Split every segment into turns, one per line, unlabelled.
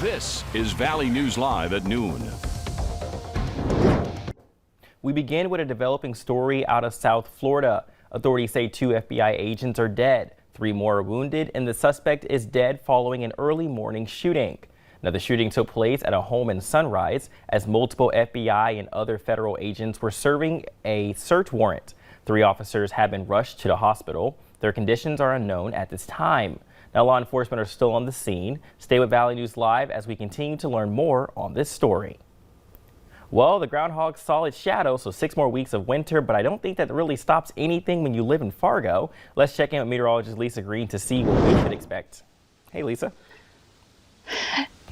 This is Valley News Live at noon.
We begin with a developing story out of South Florida. Authorities say 2 FBI agents are dead, 3 more are wounded, and the suspect is dead following an early morning shooting. Now, the shooting took place at a home in Sunrise as multiple FBI and other federal agents were serving a search warrant. 3 officers have been rushed to the hospital. Their conditions are unknown at this time. Now, law enforcement are still on the scene. Stay with Valley News Live as we continue to learn more on this story. Well, the groundhog saw its shadow, so 6 more weeks of winter, but I don't think that really stops anything when you live in Fargo. Let's check in with meteorologist Lisa Green to see what we should expect. Hey, Lisa.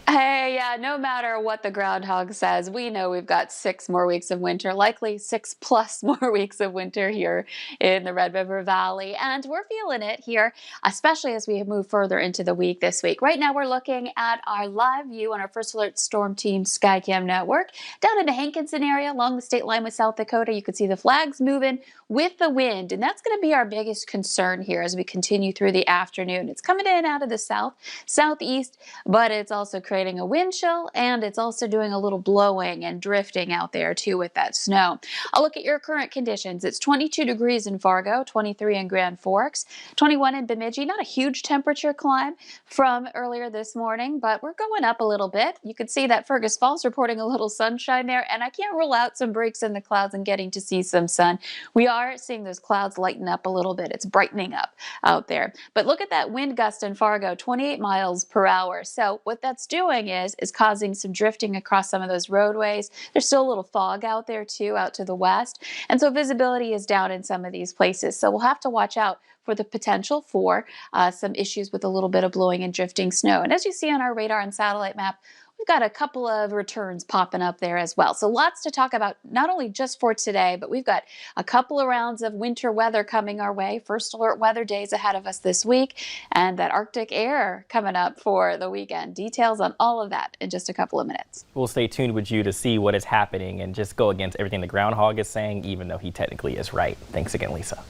Hey, yeah, no matter what the groundhog says, we know we've got 6 more weeks of winter, likely 6+ more weeks of winter here in the Red River Valley. And we're feeling it here, especially as we move further into the week this week. Right now, we're looking at our live view on our First Alert Storm Team Skycam network. Down in the Hankinson area along the state line with South Dakota, you can see the flags moving with the wind. And that's going to be our biggest concern here as we continue through the afternoon. It's coming in out of the south, southeast, but it's also creating a wind chill, and it's also doing a little blowing and drifting out there too with that snow. I'll look at your current conditions. It's 22 degrees in Fargo, 23 in Grand Forks, 21 in Bemidji. Not a huge temperature climb from earlier this morning, but we're going up a little bit. You can see that Fergus Falls reporting a little sunshine there, and I can't rule out some breaks in the clouds and getting to see some sun. We are seeing those clouds lighten up a little bit. It's brightening up out there. But look at that wind gust in Fargo, 28 miles per hour. So what that's doing is causing some drifting across some of those roadways. There's still a little fog out there too, out to the west. And so visibility is down in some of these places. So we'll have to watch out for the potential for some issues with a little bit of blowing and drifting snow. And as you see on our radar and satellite map, we've got a couple of returns popping up there as well. So lots to talk about, not only just for today, but we've got a couple of rounds of winter weather coming our way. First alert weather days ahead of us this week, and that Arctic air coming up for the weekend. Details on all of that in just a couple of minutes.
We'll stay tuned with you to see what is happening and just go against everything the groundhog is saying, even though he technically is right. Thanks again, Lisa.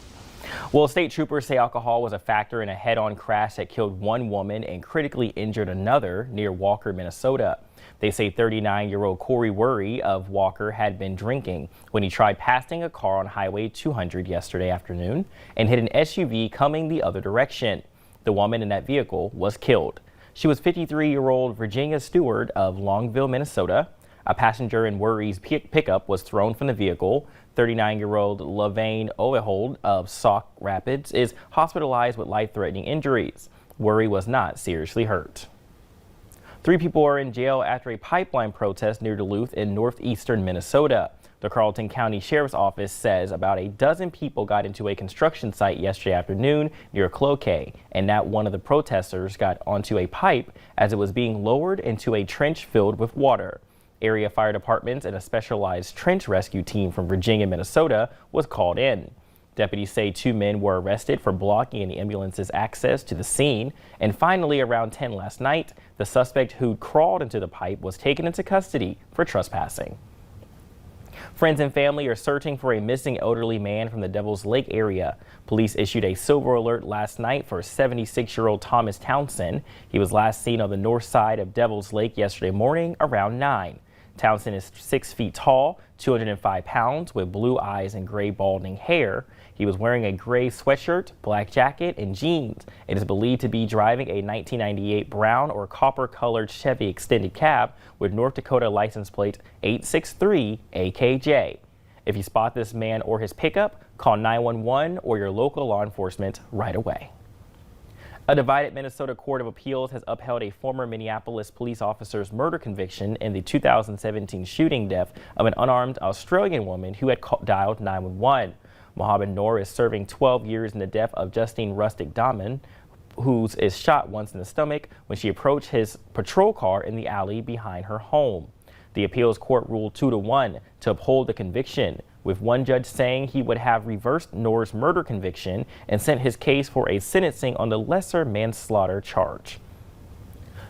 Well, state troopers say alcohol was a factor in a head-on crash that killed 1 woman and critically injured another near Walker, Minnesota. They say 39-year-old Corey Worry of Walker had been drinking when he tried passing a car on Highway 200 yesterday afternoon and hit an SUV coming the other direction. The woman in that vehicle was killed. She was 53-year-old Virginia Stewart of Longville, Minnesota. A passenger in Worry's pickup was thrown from the vehicle. 39-year-old Lavaine Oehold of Sauk Rapids is hospitalized with life-threatening injuries. Worry was not seriously hurt. 3 people are in jail after a pipeline protest near Duluth in northeastern Minnesota. The Carleton County Sheriff's Office says about a dozen people got into a construction site yesterday afternoon near Cloquet, and that one of the protesters got onto a pipe as it was being lowered into a trench filled with water. Area fire departments and a specialized trench rescue team from Virginia, Minnesota was called in. Deputies say 2 men were arrested for blocking the ambulance's access to the scene. And finally, around 10 last night, the suspect who crawled into the pipe was taken into custody for trespassing. Friends and family are searching for a missing elderly man from the Devil's Lake area. Police issued a silver alert last night for 76-year-old Thomas Townsend. He was last seen on the north side of Devil's Lake yesterday morning around 9. Townsend is 6 feet tall, 205 pounds, with blue eyes and gray balding hair. He was wearing a gray sweatshirt, black jacket, and jeans. It is believed to be driving a 1998 brown or copper-colored Chevy extended cab with North Dakota license plate 863 AKJ. If you spot this man or his pickup, call 911 or your local law enforcement right away. A divided Minnesota Court of Appeals has upheld a former Minneapolis police officer's murder conviction in the 2017 shooting death of an unarmed Australian woman who had dialed 911. Mohammed Noor is serving 12 years in the death of Justine Rustic Daman, who is shot once in the stomach when she approached his patrol car in the alley behind her home. The appeals court ruled 2-1 to uphold the conviction, with one judge saying he would have reversed Noor's murder conviction and sent his case for a sentencing on the lesser manslaughter charge.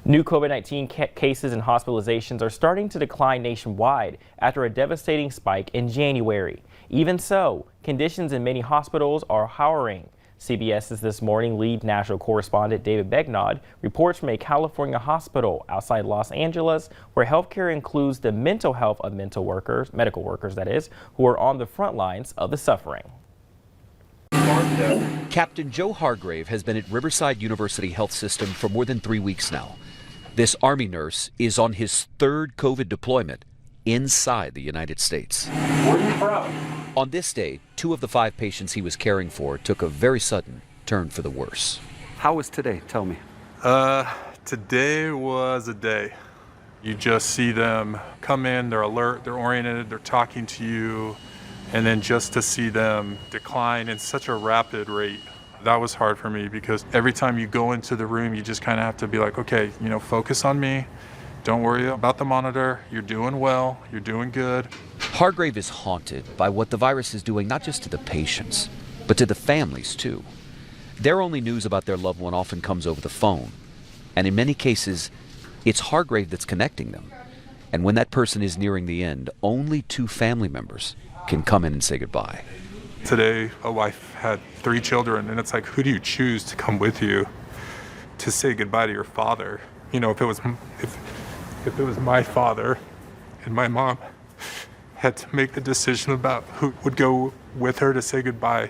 New COVID-19 cases and hospitalizations are starting to decline nationwide after a devastating spike in January. Even so, conditions in many hospitals are harrowing. CBS's This Morning lead national correspondent David Begnaud reports from a California hospital outside Los Angeles where healthcare includes the mental health of medical workers that is, who are on the front lines of the suffering.
Captain Joe Hargrave has been at Riverside University Health System for more than 3 weeks now. This Army nurse is on his third COVID deployment inside the United States.
Where are you from?
On this day, 2 of the 5 patients he was caring for took a very sudden turn for the worse.
How was today? Tell me.
Today was a day. You just see them come in, they're alert, they're oriented, they're talking to you, and then just to see them decline in such a rapid rate. That was hard for me because every time you go into the room, you just kind of have to be like, okay, focus on me. Don't worry about the monitor. You're doing well. You're doing good.
Hargrave is haunted by what the virus is doing not just to the patients, but to the families too. Their only news about their loved one often comes over the phone. And in many cases, it's Hargrave that's connecting them. And when that person is nearing the end, only 2 family members can come in and say goodbye.
Today, a wife had 3 children, and it's like, who do you choose to come with you to say goodbye to your father? If it was my father and my mom had to make the decision about who would go with her to say goodbye,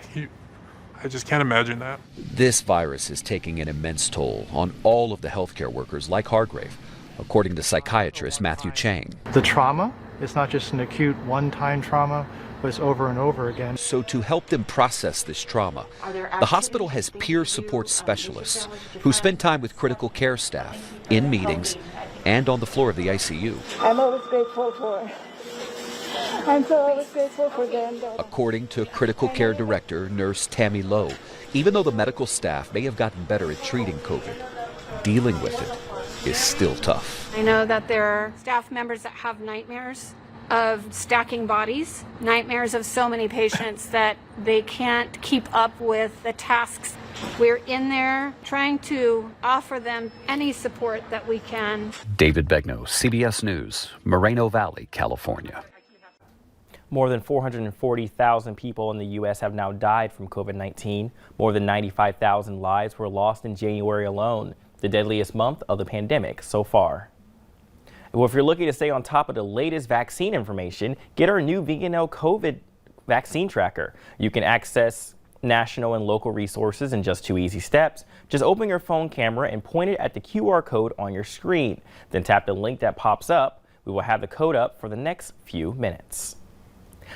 I just can't imagine that.
This virus is taking an immense toll on all of the healthcare workers like Hargrave, according to psychiatrist Matthew Chang.
The trauma is not just an acute one-time trauma, but it's over and over again.
So to help them process this trauma, the hospital has peer support specialists who spend time with critical care staff in meetings and on the floor of the ICU.
I'm always grateful for. I'm so always grateful for them.
According to critical care director nurse Tammy Lowe, even though the medical staff may have gotten better at treating COVID, dealing with it is still tough.
I know that there are staff members that have nightmares of stacking bodies, nightmares of so many patients that they can't keep up with the tasks. We're in there trying to offer them any support that we can.
David Begnaud, CBS News, Moreno Valley, California.
More than 440,000 people in the U.S. have now died from COVID-19. More than 95,000 lives were lost in January alone, the deadliest month of the pandemic so far. Well, if you're looking to stay on top of the latest vaccine information, get our new VNL COVID vaccine tracker. You can access national and local resources in just 2 easy steps. Just open your phone camera and point it at the QR code on your screen. Then tap the link that pops up. We will have the code up for the next few minutes.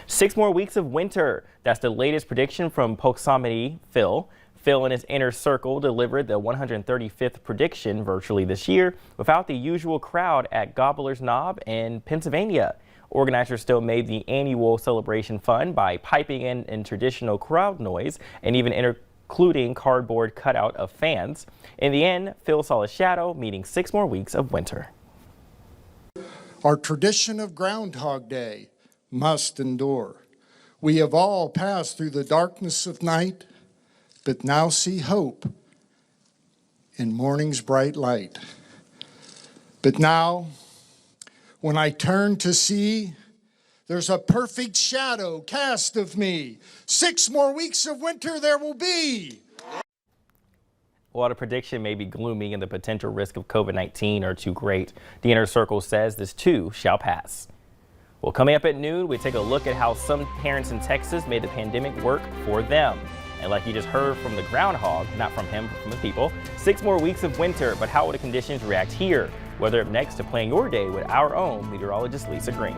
6 more weeks of winter. That's the latest prediction from Poksamidi Phil. Phil and his inner circle delivered the 135th prediction virtually this year without the usual crowd at Gobbler's Knob in Pennsylvania. Organizers still made the annual celebration fun by piping in traditional crowd noise and even including cardboard cutout of fans. In the end, Phil saw a shadow, meaning 6 more weeks of winter.
Our tradition of Groundhog Day must endure. We have all passed through the darkness of night, but now see hope in morning's bright light. But now, when I turn to see, there's a perfect shadow cast of me. 6 more weeks of winter there will be.
While the prediction may be gloomy and the potential risk of COVID-19 are too great, the Inner Circle says this too shall pass. Well, coming up at noon, we take a look at how some parents in Texas made the pandemic work for them. And like you just heard from the groundhog, not from him, but from the people, 6 more weeks of winter, but how will the conditions react here? Whether up next to playing your day with our own meteorologist Lisa Green.